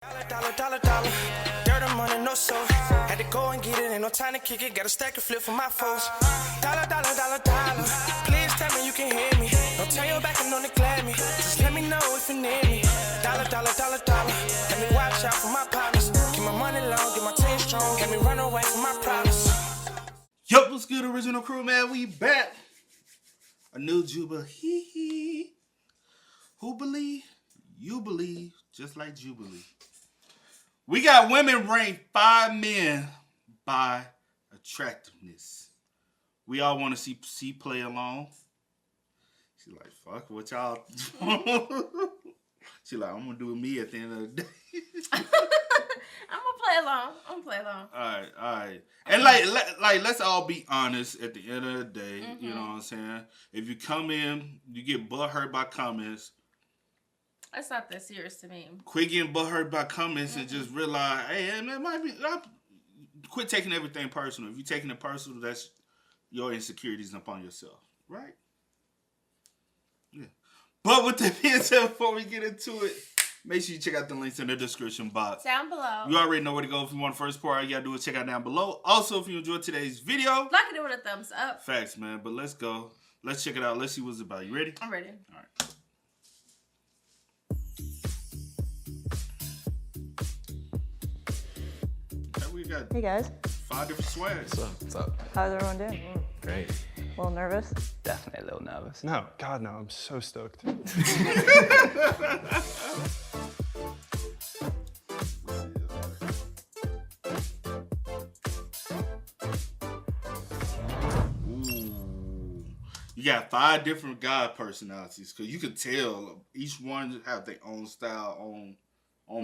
Dollar. Dirt and money, no soul. Had to go and get it, ain't no time to kick it. Got a stack and flip for my foes. Dollar. Please tell me you can hear me. Don't turn your back and don't neglect me. Just let me know if you need me. Dollar. Let me watch out for my partners. Keep my money long, get my team strong. Let me run away from my problems. Yo, what's good, original crew, man? We back. A new Jubilee. Who believe? You believe, just like Jubilee. We got women ranked 5 men by attractiveness. We all want to see play along. She's like, fuck what y'all doing. She's like, I'm going to do me at the end of the day. I'm gonna play along. All right. And like, let's all be honest at the end of the day. Mm-hmm. You know what I'm saying? If you come in, you get butthurt by comments. That's not that serious to me. Quit getting butthurt by comments and just realize, hey, man, quit taking everything personal. If you're taking it personal, that's your insecurities upon yourself, right? Yeah. But with that being said, before we get into it, make sure you check out the links in the description box. Down below. You already know where to go if you want the first part. All you gotta do is check out down below. Also, if you enjoyed today's video, like it with a thumbs up. Facts, man. But let's go. Let's check it out. Let's see what it's about. You ready? I'm ready. All right. Hey guys. 5 different swags. What's up? How's everyone doing? Great. A little nervous? Definitely a little nervous. No, God no, I'm so stoked. Ooh. You got 5 different guy personalities, because you could tell each one have their own style, own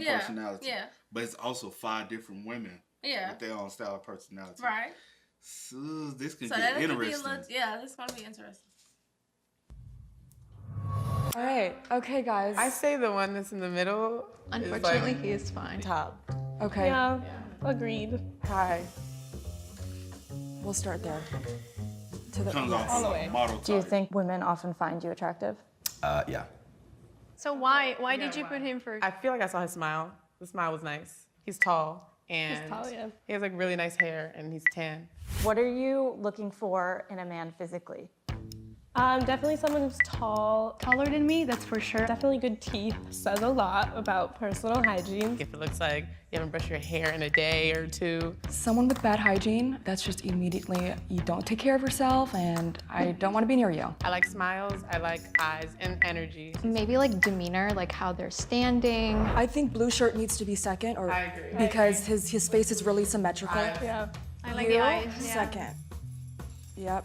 personality. Yeah. But it's also 5 different women. Yeah. With their own style of personality. Right. So this can get interesting. This is going to be interesting. All right. Okay, guys. I say the one that's in the middle. Unfortunately, he is fine. Top. Okay. Yeah. Agreed. Hi. We'll start there. To the Comes off all the way. Model Do you type. think women often find you attractive? Yeah. So why did you put him for? I feel like I saw his smile. The smile was nice. He's tall. And He's tall, yeah. he has like really nice hair and he's tan. What are you looking for in a man physically? Definitely someone who's taller than me, that's for sure. Definitely good teeth, says a lot about personal hygiene. If it looks like you haven't brushed your hair in a day or two. Someone with bad hygiene, that's just immediately, you don't take care of yourself and I don't want to be near you. I like smiles, I like eyes and energy. Maybe like demeanor, like how they're standing. I think blue shirt needs to be second, or I agree. because his face is really symmetrical. Yeah. I like the eyes. Yeah. Second. Yep.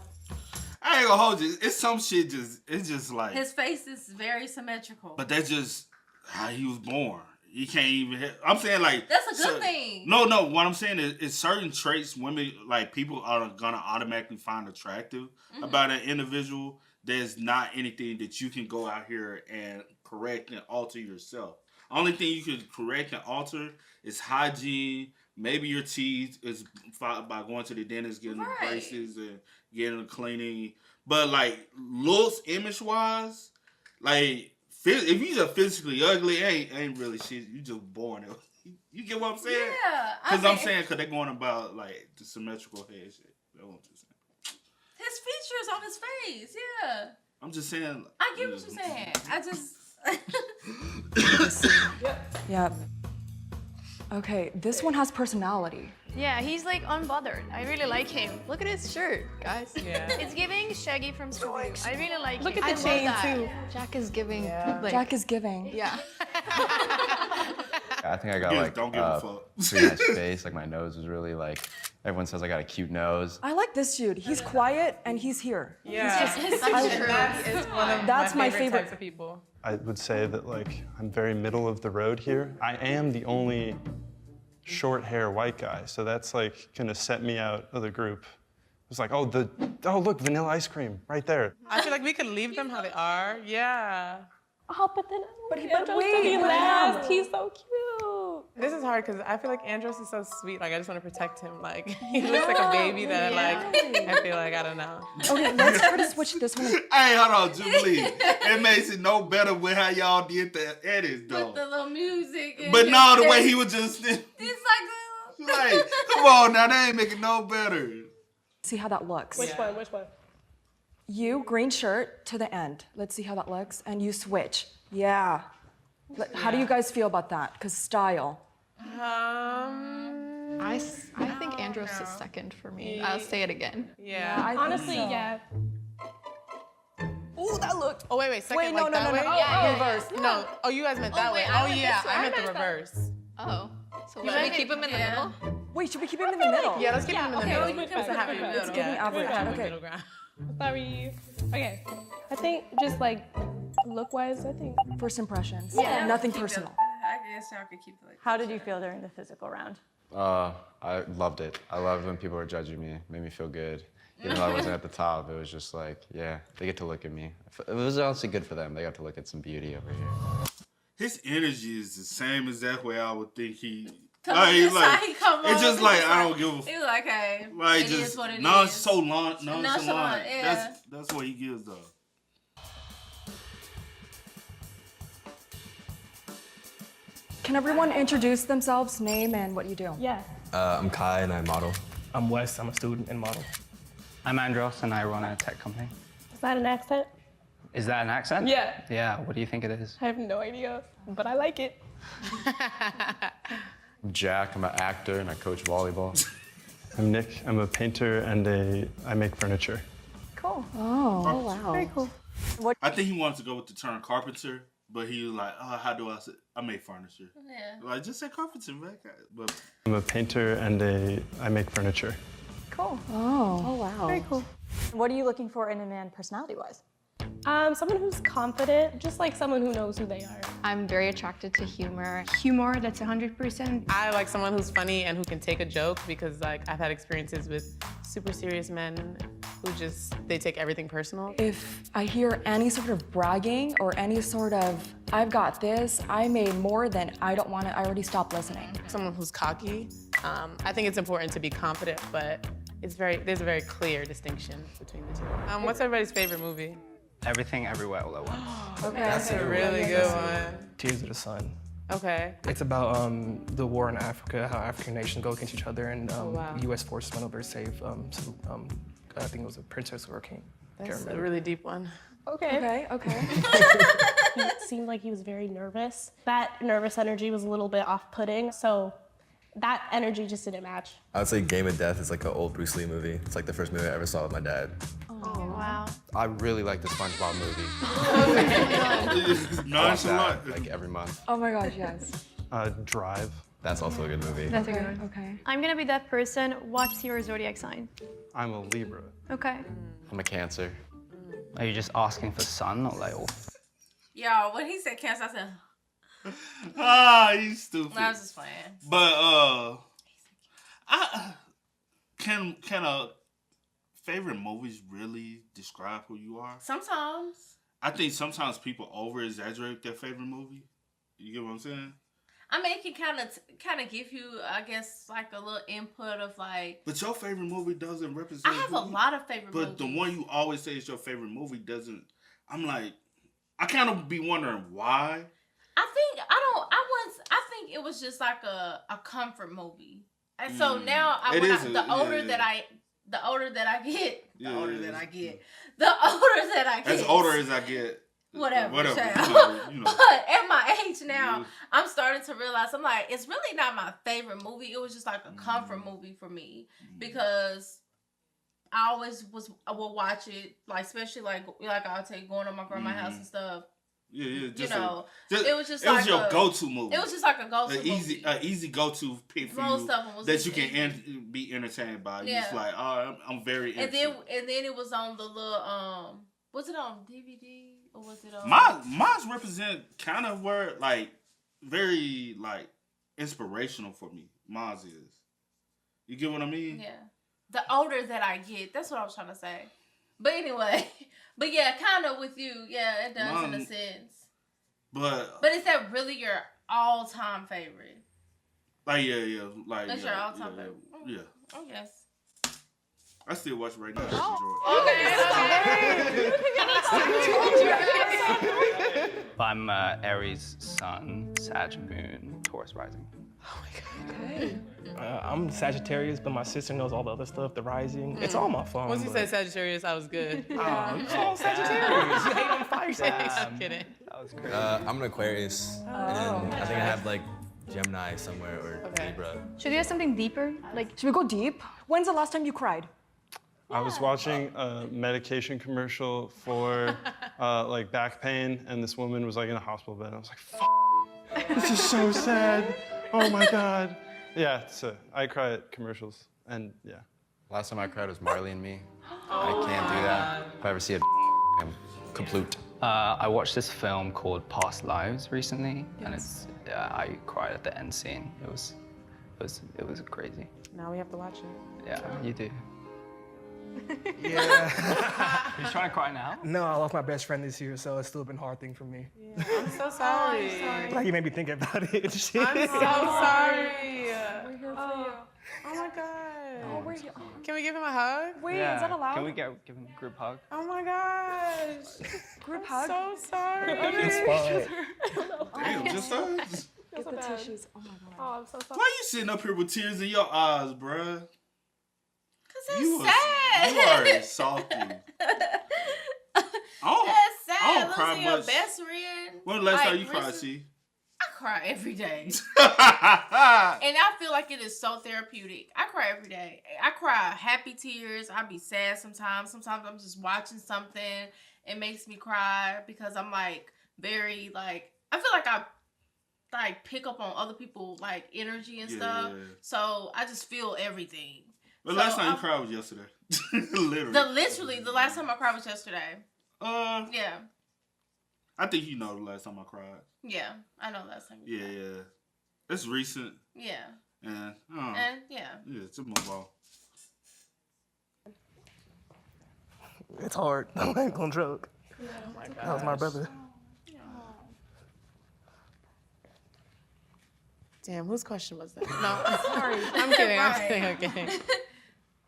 I ain't gonna hold you. It's some shit it's just like. His face is very symmetrical. But that's just how he was born. You can't even I'm saying like. That's a good thing. No. What I'm saying is certain traits women, like people are gonna automatically find attractive about an individual. There's not anything that you can go out here and correct and alter yourself. Only thing you can correct and alter is hygiene. Maybe your teeth is by going to the dentist, getting braces and getting a cleaning. But like looks, image wise, like if you just physically ugly, ain't really shit. You just born. You get what I'm saying? Yeah. Because they're going about like the symmetrical head shit. That's what I'm just saying. His features on his face, yeah. I'm just saying. I get what you're saying. Yep. Okay, this one has personality. Yeah, he's like unbothered. I really like him. Look at his shirt, guys. Yeah. It's giving Shaggy from Scooby-Doo. I really like Look him. at the chain too. Jack is giving. Yeah. Like, Jack is giving. Yeah. I think I got Yes, like don't give a fuck. pretty nice face. Like my nose is really like. Everyone says I got a cute nose. I like this dude. He's quiet and he's here. Yeah. That's true. That's one of That's my my favorite types of people. I would say that like I'm very middle of the road here. I am the only short hair white guy, so that's like gonna set me out of the group. It's like, oh look, vanilla ice cream right there. I feel like we could leave them how they are. Yeah. Oh, but then But he- Angel's wait, to be but last. yeah. He's so cute. This is hard hard because I feel like Andros is so sweet. Like I just want to protect him. Like he looks like a baby that I feel like I don't know. Okay, let's try to switch this one. Hey, hold on, Jubilee. It makes it no better with how y'all did the edits, though. With the little music. And But no, the way he was just it's like, come on now, they ain't making no better. See how that looks. Which one? Which one? You, green shirt to the end. Let's see how that looks. And you switch. Yeah. How do you guys feel about that? Because style. I think Andros is second for me. I'll say it again. Yeah. Honestly, yeah. Ooh, that looked. Oh wait, second Wait, no, like no, that no, way? no. Yeah. Reverse. No. Oh, you guys meant that way. wait, I Oh meant yeah, this way. I meant the reverse. Oh. So should we keep him in the middle? Wait, should we keep him in the middle? Yeah, let's keep him in the okay, middle. we can It's a happy perfect. middle. It's giving Yeah, average. happy Okay. middle ground. Sorry. Okay. I think just like look-wise, I think. First impressions. Yeah. Nothing Keep it- personal. I guess y'all could keep it like How did you feel during the physical round? I loved it. I loved when people were judging me. It made me feel good. Even though I wasn't at the top, it was just like, yeah, they get to look at me. It was honestly good for them. They got to look at some beauty over here. His energy is the same as that way I would think he. It's how he come it's on, just he like was I don't give a. He was like, hey, Like it just is what it is. nonchalant. Nonchalant, yeah. That's what he gives though. Can everyone introduce themselves, name, and what you do? Yeah. I'm Kai and I model. I'm Wes, I'm a student and model. I'm Andros and I run a tech company. Is that an accent? Is that an accent? Yeah. Yeah, what do you think it is? I have no idea, but I like it. I'm Jack. I'm an actor and I coach volleyball. I'm Nick. I'm a painter and I make furniture. Cool. Oh, wow. Very cool. I think he wanted to go with the term carpenter, but he was like, oh, how do I say? I make furniture. Yeah. Like just say carpenter, man. But I'm a painter and I make furniture. Cool. Oh, wow. Very cool. What are you looking for in a man personality-wise? Someone who's confident, just like someone who knows who they are. I'm very attracted to humor. Humor, that's 100%. I like someone who's funny and who can take a joke because like I've had experiences with super serious men who just they take everything personal. If I hear any sort of bragging or any sort of, I've got this, I made more than I don't want it, I already stop listening. Someone who's cocky. I think it's important to be confident, but there's a very clear distinction between the two. What's everybody's favorite movie? Everything, everywhere, all at once. Okay, that's a really good one. Tears of the Sun. Okay. It's about the war in Africa, how African nations go against each other, and wow. U.S. forces went over to save I think it was a princess or a king. That's a really deep one. Okay. Okay. He seemed like he was very nervous. That nervous energy was a little bit off-putting, so that energy just didn't match. I would say Game of Death is like an old Bruce Lee movie. It's like the first movie I ever saw with my dad. Oh, wow. I really like the SpongeBob movie. nonchalant. Like every month. Oh my gosh, yes. Drive. That's also a good movie. That's a good one. Okay. I'm gonna be that person. What's your zodiac sign? I'm a Libra. Okay. I'm a Cancer. Are you just asking for sun or like all? Yo, when he said cancer, I said, You stupid. I was just playing. But can a favorite movies really describe who you are? Sometimes. I think sometimes people over exaggerate their favorite movie. You get what I'm saying? I mean, it can kind of give you, I guess, like a little input of like. But your favorite movie doesn't represent. I have a lot of favorite movies. But the one you always say is your favorite movie doesn't. I'm like, I kind of be wondering why. I think it was just like a comfort movie, and so now the older that I get, As older as I get. Whatever. You know. But at my age now, I'm starting to realize I'm like, it's really not my favorite movie. It was just like a comfort movie for me because I always will watch it, like especially like I'll take going to my grandma's house and stuff. Yeah. It was just it was your go-to movie. It was just like a go-to movie. An easy go-to pick for Most you of them was that you can be entertained by. Yeah. It's like, I'm very and interested. then it was on the little was it on DVD or was it on? Mine's represent kind of where like very like inspirational for me. Mine's is. You get what I mean? Yeah. The older that I get, that's what I was trying to say. But anyway, but yeah, kind of with you, yeah, it does in a sense. But is that really your all-time favorite? Like yeah, like That's your all-time favorite. Yeah. I guess. I still watch it right now. I'm Aries Sun, Sag Moon, Taurus Rising. I'm Sagittarius, but my sister knows all the other stuff, the rising. It's all my phone. Once you said Sagittarius, I was good. Oh, it's all Sagittarius. You hate on fire signs. I'm kidding. That was great. I'm an Aquarius, and then I think I have like Gemini somewhere or Libra. Should we have something deeper? Like, Should we go deep? When's the last time you cried? I was watching a medication commercial for like back pain, and this woman was like in a hospital bed. I was like, "F this is so sad. Oh my God." Yeah, so I cry at commercials, and yeah. Last time I cried was Marley and Me. I can't do that. If I ever see it, I'm complete. I watched this film called Past Lives recently, and it's I cried at the end scene. It was crazy. Now we have to watch it. Yeah, you do. Yeah. Are you trying to cry now? No, I lost my best friend this year, so it's still been a hard thing for me. I'm so sorry. Like, you made me think about it. I'm so sorry. We're here for you. Oh my God. Oh, we're here. Can we give him a hug? Wait, Yeah. is that allowed? Can we give him a group hug? Oh my gosh. Group I'm hug? so sorry. It's fine. Damn, just us. Get the tissues. Oh my God. Oh, I'm so sorry. Why you sitting up here with tears in your eyes, bruh? Cause You it's sad. You are salty. That's sad. I don't cry Losing your much. best friend. When the last Like, time you cried, listen, see? I cry every day. And I feel like it is so therapeutic. I cry every day. I cry happy tears. I be sad sometimes. Sometimes I'm just watching something. It makes me cry because I'm like very like I feel like I like pick up on other people like energy and stuff. Yeah. So I just feel everything. The So last time you I'm- cried was yesterday. Literally. Literally the last time I cried was yesterday. Yeah. I think you know the last time I cried. Yeah. I know last time. Yeah. It's recent. Yeah. And yeah. Yeah, it's a move on. It's hard. I ain't gonna joke. Oh my God. That was my brother. Damn, whose question was that? No, sorry. I'm kidding.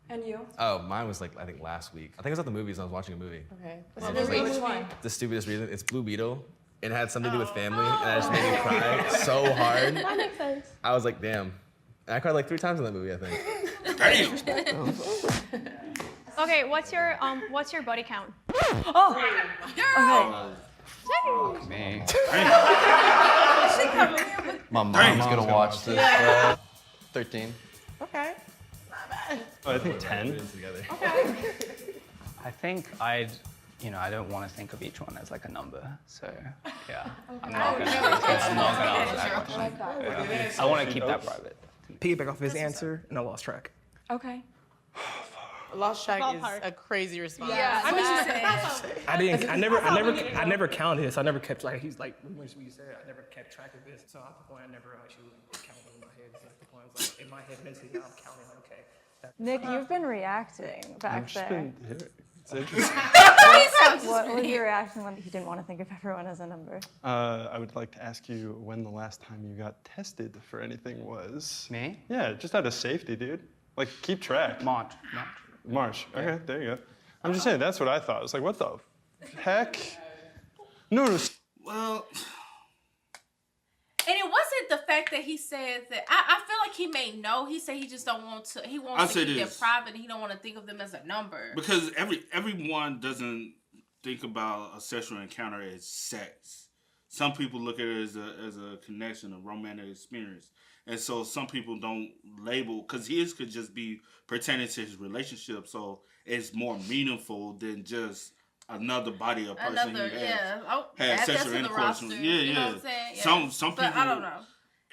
And you? Oh, mine was like, I think last week. I think it was at the movies. I was watching a movie. Okay. Which one? The stupidest reason. It's Blue Beetle. It had something to do with family, and that just made me cry so hard. That makes sense. I was like, damn. And I cried like 3 times in that movie, I think. Damn. okay, what's your body count? Oh, Fuck me. My mom's gonna watch this. 13. Okay. Oh, I think 10. I think I don't want to think of each one as like a number. So yeah, I'm not gonna answer that question. Yeah. I want to keep that private. Piggyback off his answer, and I lost track. okay. Lost track Ballpark. is a crazy response. Yeah. I never counted this. I never kept like he's like when you said I never kept track of this. So at the point I never actually counted in my head. So at the point I was like in my head mentally now I'm counting. Okay. Nick, you've been reacting back there. It's interesting. What was your reaction when you didn't want to think of everyone as a number? I would like to ask you when the last time you got tested for anything was. Me? Yeah, just out of safety, dude. Like, keep track. March. Okay, there you go. I'm just saying, that's what I thought. It's like, what the heck? No. Well, And it wasn't the fact that he said that. I feel like he may know. He said he just don't want to. He wants to keep it private. And he don't want to think of them as a number. because everyone doesn't think about a sexual encounter as sex. Some people look at it as a connection, a romantic experience. And so some people don't label, because his could just be pertaining to his relationship. So it's more meaningful than just another body of person Another, he yeah. had Add that sexual to the intercourse roster. with. You know what I'm saying? Yeah. Some But people I don't know.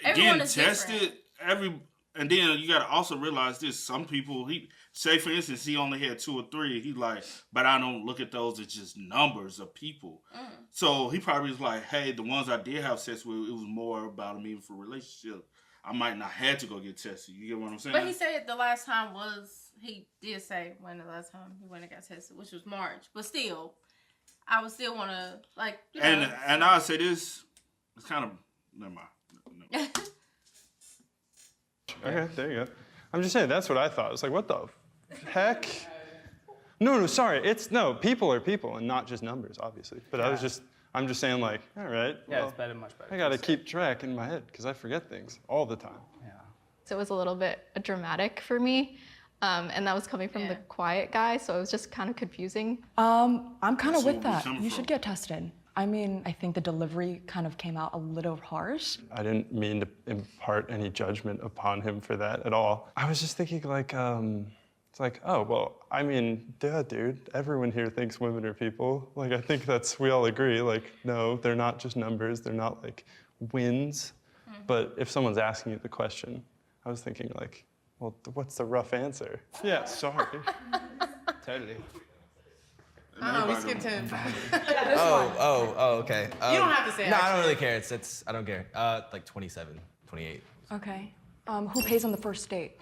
Everyone getting is tested, and then you gotta also realize this, some people, say for instance, he only had 2 or 3, he like, but I don't look at those as just numbers of people. So he probably was like, hey, the ones I did have sex with, it was more about a meaningful relationship. I might not have to go get tested. You get what I'm saying? But he said the last time he did say when the last time he went and got tested, which was March. But still, I would still want to, like, you know. And I'll say this, it's kind of, never mind. Okay, there you go. I'm just saying, that's what I thought. It's like, what the heck? No, sorry. People are people and not just numbers, obviously. But I'm just saying, like, all right. Yeah, it's better, much better. I got to keep track in my head because I forget things all the time. Yeah. So it was a little bit dramatic for me. And that was coming from the quiet guy, so it was just kind of confusing. I'm kind of with that. You should get tested. I mean, I think the delivery kind of came out a little harsh. I didn't mean to impart any judgment upon him for that at all. I was just thinking like, it's like, oh, well, I mean, duh, dude, everyone here thinks women are people. Like, I think we all agree, like, no, they're not just numbers, they're not like wins. But if someone's asking you the question, I was thinking like, well, what's the rough answer? Yeah, sorry. Totally. We skipped him. Okay. You don't have to say it. No, I don't really care. I don't care. Like 27, 28. Okay. Who pays on the first date?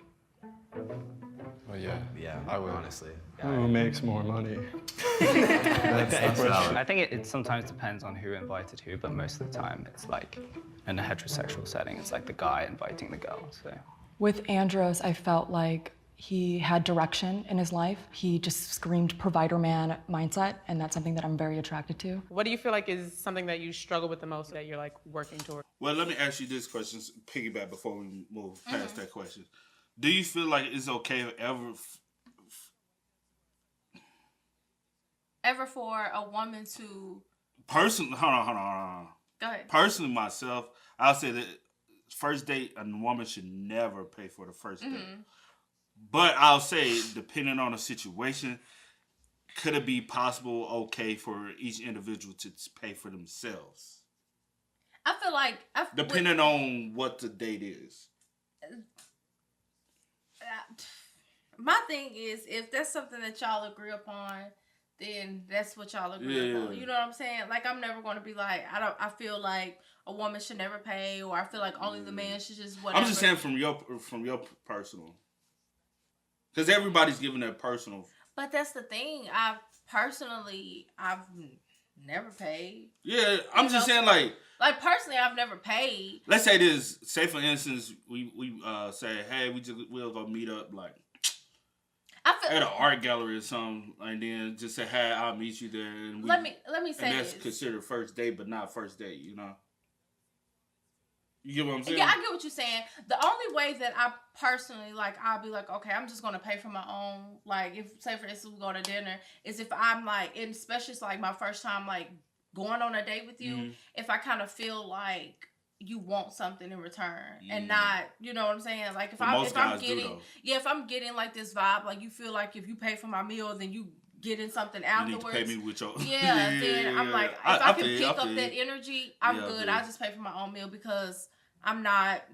Well, yeah. Yeah, I would honestly. Who makes more money? That's the question. I think it sometimes depends on who invited who, but most of the time it's like in a heterosexual setting, it's like the guy inviting the girl. So. With Andros, I felt like he had direction in his life. He just screamed provider man mindset, and that's something that I'm very attracted to. What do you feel like is something that you struggle with the most that you're like working toward? Well, let me ask you this question, piggyback before we move past that question. Do you feel like it's okay ever for a woman to personally? Hold on. Go ahead. Personally, myself, I'll say that first date, a woman should never pay for the first date. But I'll say, depending on the situation, could it be possible okay for each individual to pay for themselves? I feel like depending on what the date is. My thing is, if that's something that y'all agree upon, then that's what y'all agree upon. You know what I'm saying? Like, I'm never going to be like, I feel like a woman should never pay, or I feel like only the man should just whatever. I'm just saying from your personal, because everybody's giving their personal. But that's the thing. I've never paid. Yeah, I'm just saying like personally, I've never paid. Let's say this. Say for instance, we say, hey, we'll go meet up like at an art gallery or something, and then just say, hey, I'll meet you there. And let me say and that's this. considered first date, but not first date. You know. You get what I'm saying? Yeah, I get what you're saying. The only way that I personally, like, I'll be like, okay, I'm just going to pay for my own, like, if, say, for instance, we go to dinner, is if I'm, like, and especially it's, like, my first time, like, going on a date with you, if I kind of feel like you want something in return and not, you know what I'm saying? Like, if I'm getting, like, this vibe, like, you feel like if you pay for my meal, then you getting something afterwards. You need to pay me with your... then I'm like, if I can pick up that energy, I'm good. I just pay for my own meal because I'm not...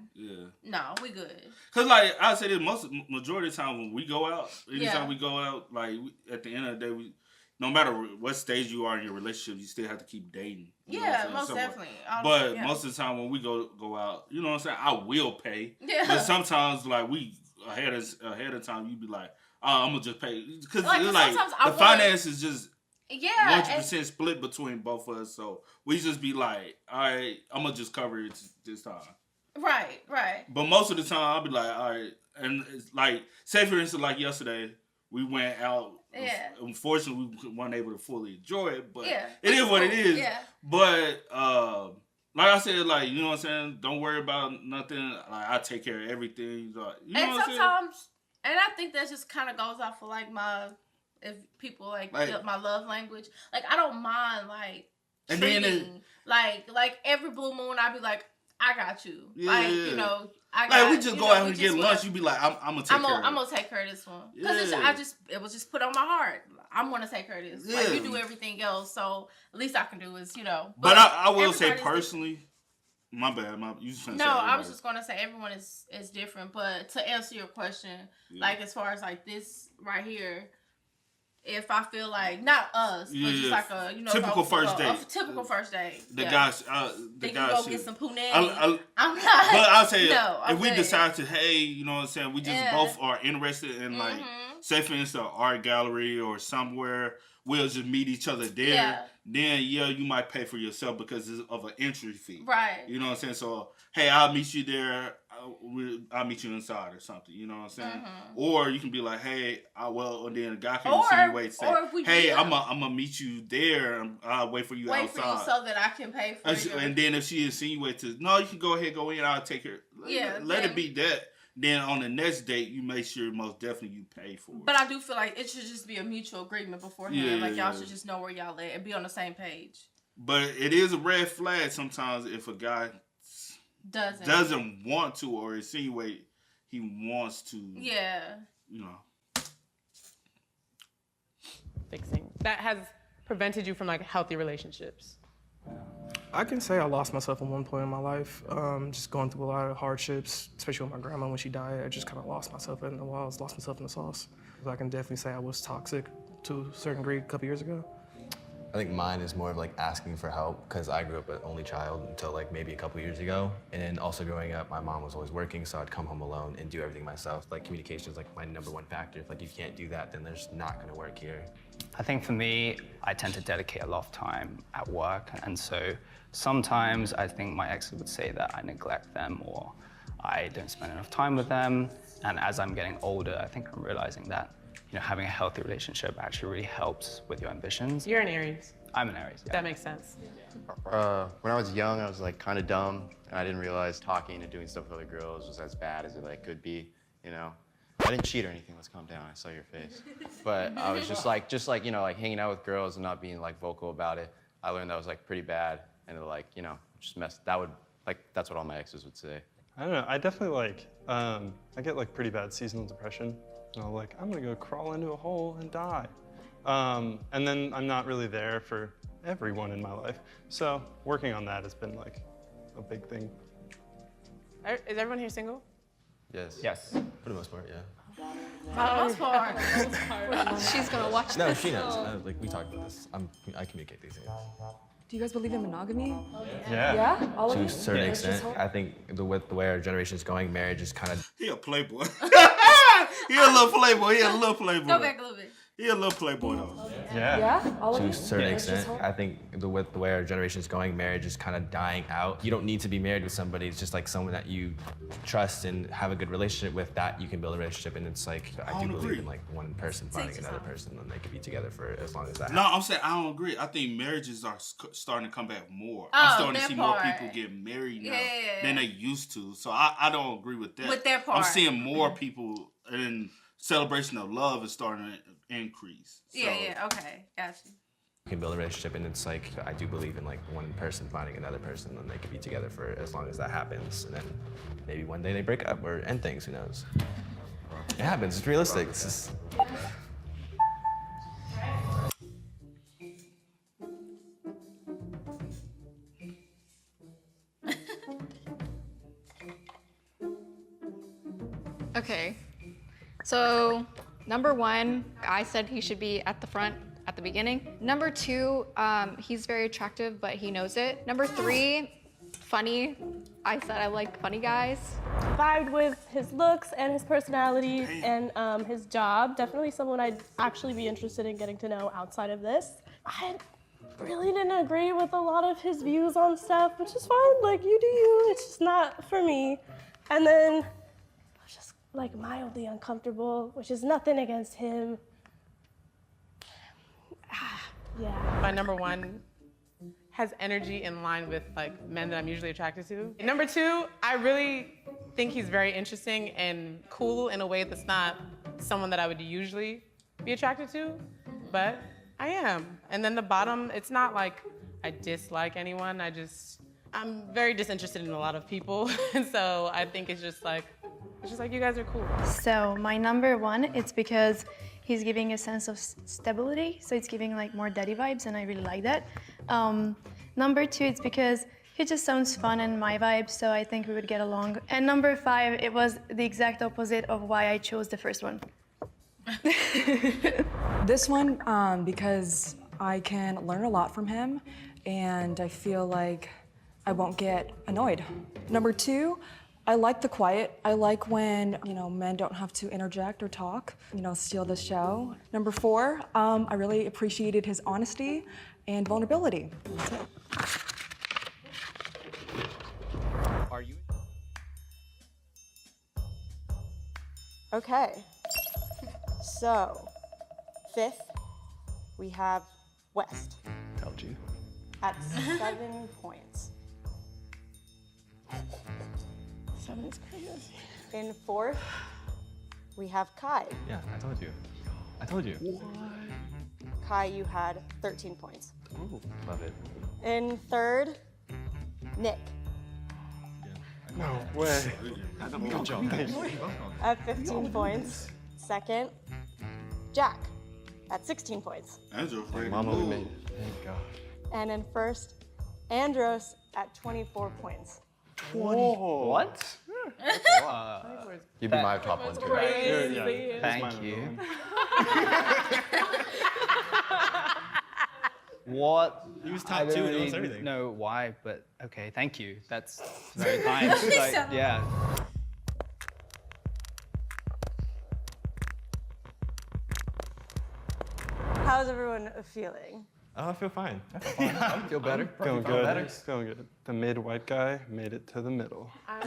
No, we good. Because, like, I say this, majority of the time when we go out, anytime we go out, like, at the end of the day, no matter what stage you are in your relationship, you still have to keep dating. Most definitely. But most of the time when we go out, you know what I'm saying, I will pay. Yeah. But sometimes, like, we ahead of time, you be like, I'm gonna just pay, because like, the finance is just 100% split between both of us. So we just be like, all right, I'm gonna just cover it this time. Right. But most of the time, I'll be like, all right, and it's like, say for instance, like yesterday, we went out. Unfortunately, we weren't able to fully enjoy it, but it is what it is. Yeah. But like I said, like, you know what I'm saying, don't worry about nothing. Like, I take care of everything. Like, you know what I'm saying? And I think that just kind of goes off of like if people like my love language. Like, I don't mind like treating like every blue moon I'd be like, I got you. Yeah. Like, you know, I got. Like, we just go out and get lunch. You be like, I'm gonna take care of it. I'm gonna take care of this one because it was just put on my heart. I'm gonna take care of this. Like, you do everything else, so at least I can do is, you know. But I will say personally. My bad. I was just gonna say everyone is different, but to answer your question, like as far as like this right here, if I feel like not us, but just like a typical first date. Typical first date. The guys, the guys go get some punani. I'm not. But I'll say if we decide to, hey, you know what I'm saying, we just both are interested in like, say for instance, an art gallery or somewhere. We'll just meet each other there. Yeah. Then, you might pay for yourself because of an entry fee. Right. You know what I'm saying? So, hey, I'll meet you there. I'll meet you inside or something. You know what I'm saying? Mm-hmm. Or you can be like, hey, and then a guy can insinuate, say, hey, I'm gonna meet you there. I'll wait for you outside. Wait for you so that I can pay for it. And then if she insinuates, no, you can go go in. I'll take her. Let it be that. Then on the next date, you make sure most definitely you pay for it. But I do feel like it should just be a mutual agreement beforehand. Y'all should just know where y'all at and be on the same page. But it is a red flag sometimes if a guy doesn't want to or insinuate he wants to. Yeah. You know. Fixing. That has prevented you from like healthy relationships. I can say I lost myself at one point in my life, just going through a lot of hardships, especially with my grandma when she died. I just kind of lost myself in the wilds, lost myself in the sauce. So I can definitely say I was toxic to a certain degree a couple years ago. I think mine is more of like asking for help because I grew up an only child until like maybe a couple years ago. And then also growing up, my mom was always working, so I'd come home alone and do everything myself. Like communication is like my #1 factor. If like you can't do that, then there's not gonna work here. I think for me, I tend to dedicate a lot of time at work, and so sometimes I think my exes would say that I neglect them or I don't spend enough time with them. And as I'm getting older, I think I'm realizing that having a healthy relationship actually really helps with your ambitions. You're an Aries. I'm an Aries, yeah. That makes sense. When I was young, I was like kind of dumb, and I didn't realize talking and doing stuff with other girls was as bad as it like could be, I didn't cheat or anything. Let's calm down. I saw your face. But I was just like hanging out with girls and not being like vocal about it. I learned that was like pretty bad, and just messed. That's what all my exes would say. I don't know. I definitely I get like pretty bad seasonal depression. And I'm gonna go crawl into a hole and die. And then I'm not really there for everyone in my life. So working on that has been like a big thing. Is everyone here single? Yes. Yes. For the most part, yeah. For the most part. She's gonna watch this. No, she knows. We talked about this. I communicate these things. Do you guys believe in monogamy? Yeah. Yeah? All of To you? a certain extent. I think the way our generation is going, marriage is kind of... He a playboy. He a little playboy. Go back a little bit. He a little playboy though. Yeah. Yeah? All of To you? a certain extent, I think the way our generation is going, marriage is kind of dying out. You don't need to be married with somebody. It's just like someone that you trust and have a good relationship with. That you can build a relationship, and it's like I do believe in like one person finding another person, and they can be together for as long as that. No, I'm saying I don't agree. I think marriages are starting to come back more. Oh, I'm starting to that see part. more people get married now Yeah. than they used to. So I don't agree with that. With that part. I'm seeing more people in celebration of love is starting to increase. So, Yeah, okay, gotcha. You can build a relationship, and it's like I do believe in like one person finding another person, and they can be together for as long as that happens. And then maybe one day they break up or end things. Who knows? It happens. It's realistic. It's just... Okay. So, #1, I said he should be at the front at the beginning. #2, he's very attractive, but he knows it. #3, funny. I said I like funny guys. Vibed with his looks and his personality and his job. Definitely someone I'd actually be interested in getting to know outside of this. I really didn't agree with a lot of his views on stuff, which is fine. Like, you do you. It's just not for me. And then I was just like mildly uncomfortable, which is nothing against him. Yeah. My #1 has energy in line with like men that I'm usually attracted to. #2, I really think he's very interesting and cool in a way that's not someone that I would usually be attracted to, but I am. And then the bottom, it's not like I dislike anyone. I'm very disinterested in a lot of people, and so I think it's just like you guys are cool. So my #1, it's because he's giving a sense of stability, so it's giving like more daddy vibes, and I really like that. #2, it's because he just sounds fun and my vibe, so I think we would get along. And #5, it was the exact opposite of why I chose the first one. This one, because I can learn a lot from him, and I feel like I won't get annoyed. #2, I like the quiet. I like when, men don't have to interject or talk, steal the show. #4, I really appreciated his honesty and vulnerability. That's it. Are you? Okay. So, 5th, we have West. Told you. At 7 points. 7 is crazy. In 4th, we have Kai. Yeah, I told you. I told you. Kai, you had 13 points. Ooh, love it. In 3rd, Nick. No way. Good job. At 15 points. 2nd, Jack. At 16 points. Andros, Mama, we made it. Thank God. And in 1st, Andros at 24 points. 20. What? You'd be my top one too. Yeah, Thank you. What? He was I top don't 2 in really almost everything. know why, but okay, thank you. That's very kind. Like, yeah. How's everyone feeling? Oh, I feel fine. I feel better. Going good. Going good. The mid-white guy made it to the middle. I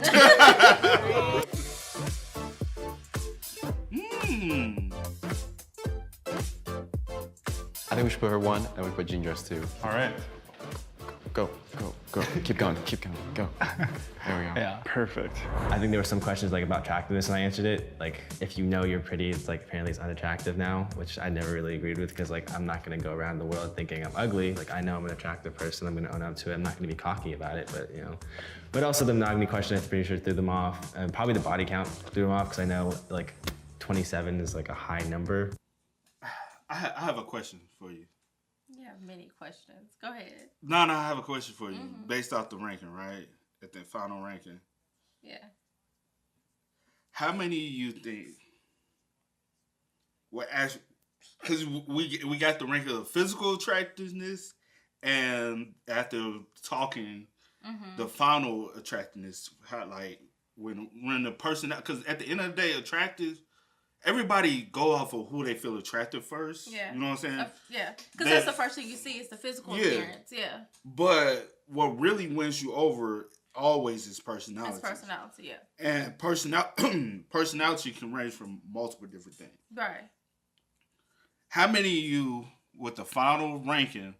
think we should put her 1 and we put Jean Dress 2. All right. Go, go, go. Keep going, go. There we go. Yeah. Perfect. I think there were some questions like about attractiveness, and I answered it. Like, if you know you're pretty, it's like apparently it's unattractive now, which I never really agreed with because like I'm not gonna go around the world thinking I'm ugly. Like I know I'm an attractive person, I'm gonna own up to it. I'm not gonna be cocky about it, but you know. But also the monogamy question, I'm pretty sure threw them off, and probably the body count threw them off because I know like 27 is like a high number. I have a question for you. You have many questions. Go ahead. No, I have a question for you based off the ranking, right? At the final ranking. Yeah. How many of you think? Well, because we got the rank of physical attractiveness, and after talking, the final attractiveness, how like when the person, because at the end of the day, attractive. Everybody go off of who they feel attractive first. Yeah. You know what I'm saying? Yeah. Because that's the first thing you see is the physical appearance. Yeah. But what really wins you over always is personality. It's personality, yeah. And personality can range from multiple different things. Right. How many of you, with the final ranking,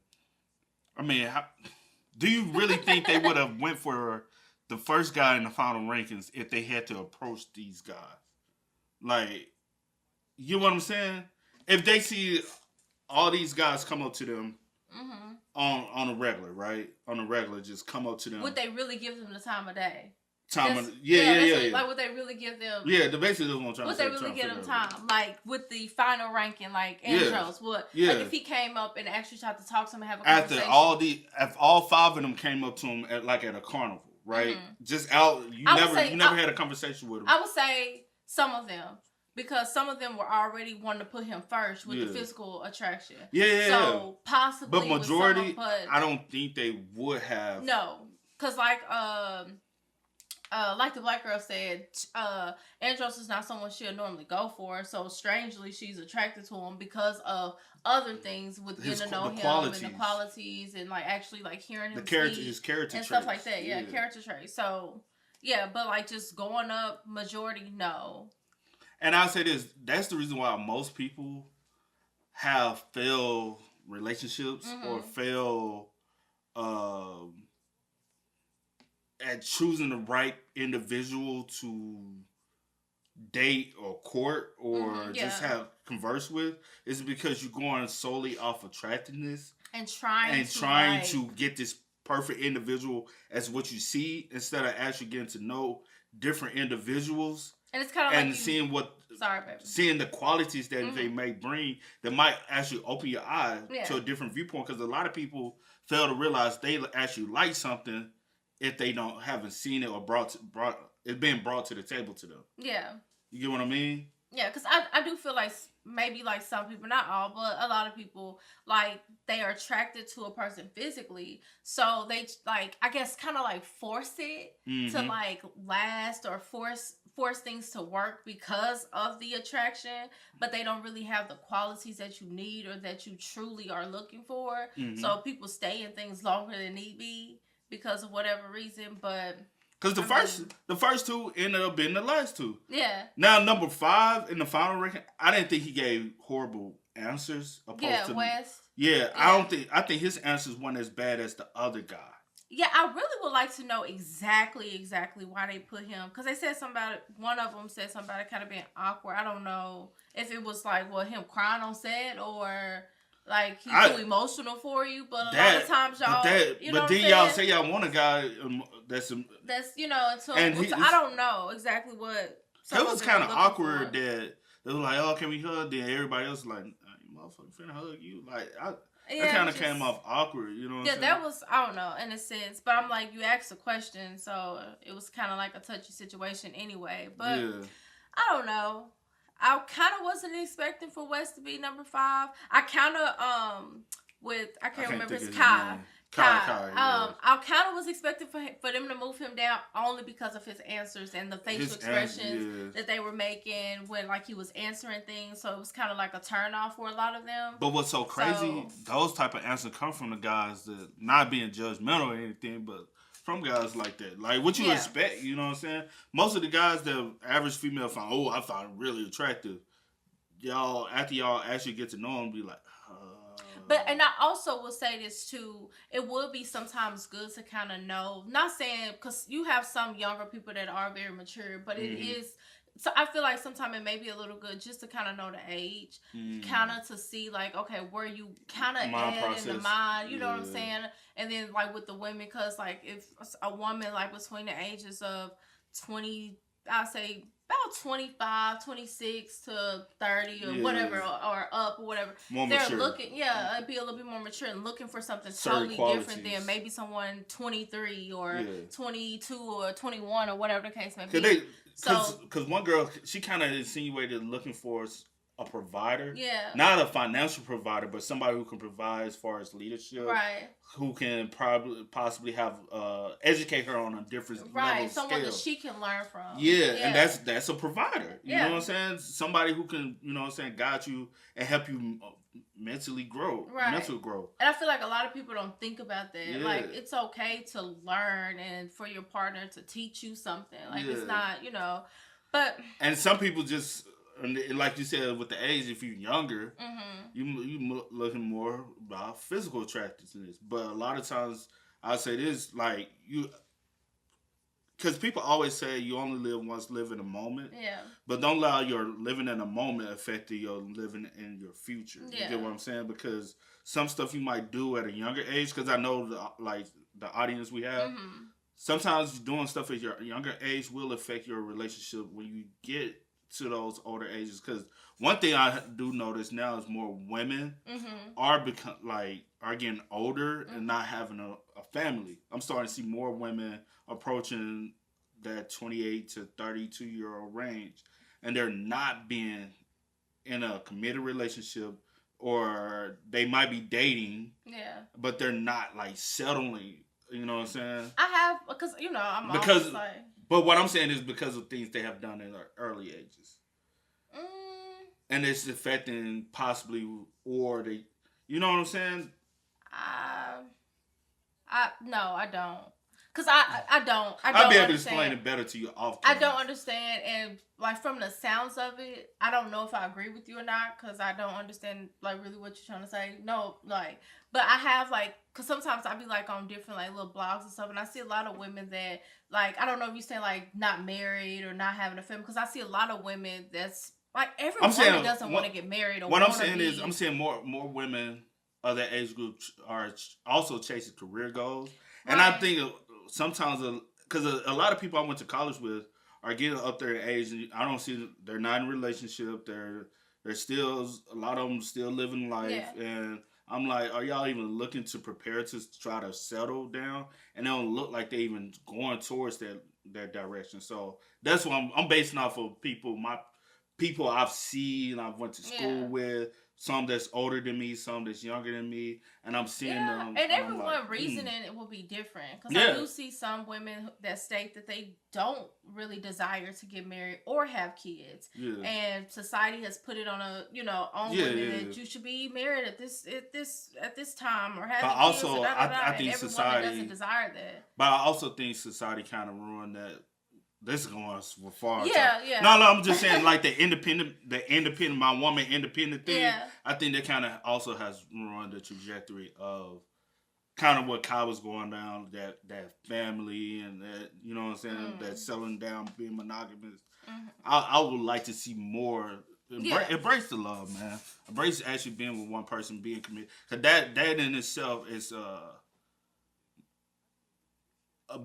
I mean, do you really think they would have went for the first guy in the final rankings if they had to approach these guys? Like, you know what I'm saying? If they see all these guys come up to them on a regular, right? On a regular, just come up to them. Would they really give them the time of day? Yeah. Like, would they really give them? Yeah, basically that's what I'm trying would to say. Would they really give them time? Like, with the final ranking, like, Andros, like, if he came up and actually tried to talk to him and have a conversation? If all 5 of them came up to him at a carnival, right? Just out, you never had a conversation with him. I would say some of them. Because some of them were already wanting to put him first with the physical attraction. Yeah. So possibly, but majority, I don't think they would have. No, because like the black girl said, Andros is not someone she'll normally go for. So strangely, she's attracted to him because of other things with getting to know him and the qualities and like actually like hearing him speak his character and traits. Stuff like that. Yeah, character traits. So yeah, but like just going up, majority no. And I'll say this, that's the reason why most people have failed relationships or fail at choosing the right individual to date or court or just have converse with, is because you're going solely off attractiveness and trying to get this perfect individual as what you see instead of actually getting to know different individuals. And it's kind of like seeing the qualities that they may bring that might actually open your eyes to a different viewpoint. Because a lot of people fail to realize they actually like something if they haven't seen it or brought it being brought to the table to them. Yeah, you get what I mean? Yeah, because I do feel like maybe like some people, not all, but a lot of people, like they are attracted to a person physically, so they like, I guess, kind of like force it to like last or force things to work because of the attraction, but they don't really have the qualities that you need or that you truly are looking for. So people stay in things longer than need be because of whatever reason. But Because the first two ended up being the last two. Yeah. Now number 5 in the final ranking, I didn't think he gave horrible answers. West. Yeah, I think his answers weren't as bad as the other guy. Yeah, I really would like to know exactly why they put him. Because they said something about it. One of them said something about it kind of being awkward. I don't know if it was like, him crying on set or like he's too emotional for you. But a lot of times y'all, but then y'all say y'all want a guy that's I don't know exactly what. It was kind of awkward that they were like, oh, can we hug? Then everybody else was like, you motherfucker finna hug you. Like, that kind of came off awkward, you know what I'm saying? That was, I don't know, in a sense. But I'm like, you asked a question, so it was kind of like a touchy situation anyway. But I don't know. I kind of wasn't expecting for West to be number 5. I kind of, I can't remember his Kai. I kind of was expecting for them to move him down only because of his answers and the facial expressions that they were making when like he was answering things. So it was kind of like a turn off for a lot of them. But what's so crazy, those type of answers come from the guys that not being judgmental or anything, but from guys like that. Like what you expect, you know what I'm saying? Most of the guys that average female find, I found him really attractive. Y'all, after y'all actually get to know him, be like, But, and I also will say this too, it would be sometimes good to kind of know, not saying, because you have some younger people that are very mature, but it is, so I feel like sometimes it may be a little good just to kind of know the age, kind of to see like, okay, where you kind of at in the mind, you know what I'm saying? And then like with the women, because like if a woman like between the ages of 20, I'd say about 25, 26 to 30 or whatever, or up or whatever. More they're mature. looking, it'd be a little bit more mature and looking for something totally different than maybe someone 23 or 22 or 21 or whatever the case may be. Because one girl, she kind of insinuated looking for a provider. Yeah. Not a financial provider, but somebody who can provide as far as leadership. Right. Who can possibly have educate her on a different level someone scale. that she can learn from. Yeah, and that's a provider. You know what I'm saying? Somebody who can, you know what I'm saying, guide you and help you mentally grow. Right. Mental growth. And I feel like a lot of people don't think about that. Yeah. Like, it's okay to learn and for your partner to teach you something. Like, it's not, but... And some people just... And like you said, with the age, if you're younger, you looking more about physical attractiveness. But a lot of times, I say this, like, because people always say you only live once, live in a moment. Yeah. But don't allow your living in a moment affect your living in your future. You get what I'm saying? Because some stuff you might do at a younger age, because I know, the audience we have, sometimes doing stuff at your younger age will affect your relationship when you get to those older ages. Because one thing I do notice now is more women are getting older and not having a family. I'm starting to see more women approaching that 28 to 32 year old range, and they're not being in a committed relationship, or they might be dating, but they're not like settling. You know what I'm saying? I have, because always like... But what I'm saying is because of things they have done in their early ages. And it's affecting possibly, or they, you know what I'm saying? No, I don't. Because I don't I'll be able to explain it better to you off camera. I don't understand, and like from the sounds of it, I don't know if I agree with you or not, because I don't understand like really what you're trying to say. No, like, but I have like, because sometimes I be like on different like little blogs and stuff, and I see a lot of women that like, I don't know if you say like not married or not having a family, because I see a lot of women that's like, every woman doesn't want to get married or what I'm saying is, I'm seeing more women of that age group are also chasing career goals, and I think sometimes because a lot of people I went to college with are getting up there in age, and I don't see they're not in a relationship. They're still, a lot of them still living life, and I'm like, are y'all even looking to prepare to try to settle down? And they don't look like they even going towards that direction. So that's what I'm basing off of people I've seen, I've went to school with, some that's older than me, some that's younger than me, and I'm seeing them. And everyone's reasoning it will be different. Because I do see some women that state that they don't really desire to get married or have kids. Yeah. And society has put it on on women that you should be married at this time or have kids. Also, I think society doesn't desire that. But I also think society kind of ruined that. This is going far. Yeah. No, I'm just saying, like the independent, my woman independent thing. Yeah. I think that kind of also has ruined the trajectory of kind of what Kyle was going down, that family and that, you know what I'm saying, that settling down, being monogamous. I would like to see more. Embrace the love, man. Embrace actually being with one person, being committed. Because that in itself is a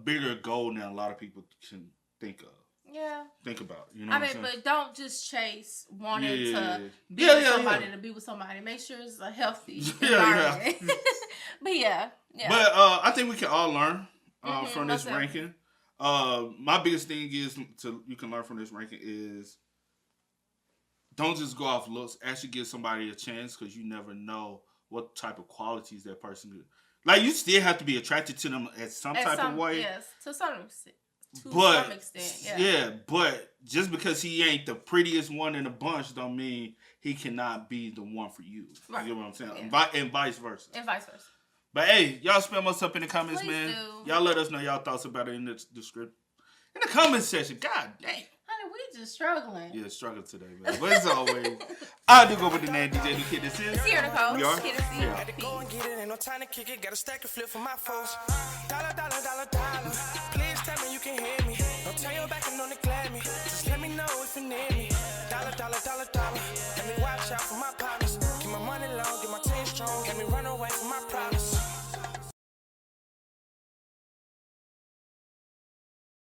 bigger goal than a lot of people can think of. Yeah. Think about. You know what I'm saying? But don't just chase wanting to be with somebody to be with somebody. Make sure it's a healthy environment. But yeah. But I think we can all learn from this ranking. My biggest thing is you can learn from this ranking is don't just go off looks. Actually give somebody a chance because you never know what type of qualities that person could. Like, you still have to be attracted to them at some type of way. Yes, to some extent. But just because he ain't the prettiest one in the bunch don't mean he cannot be the one for you. Right. You know what I'm saying? Yeah. And vice versa. But hey, y'all spam us up in the comments, man. Y'all let us know y'all thoughts about it in the description. In the comment section. God damn. Honey, we just struggling. Yeah, struggling today, man. But as always, I do go with the name DJ New Kid. This is here, Nicole. We are. Had to go and get it, ain't no time to kick it. Got a stack and flip for my folks. Dollar. Please tell me you can hear me. Don't turn your back and don't neglect me. Just let me know if you need me. Dollar. Let me watch out for my partners. Keep my money long, get my team strong. Let me run away from my problems.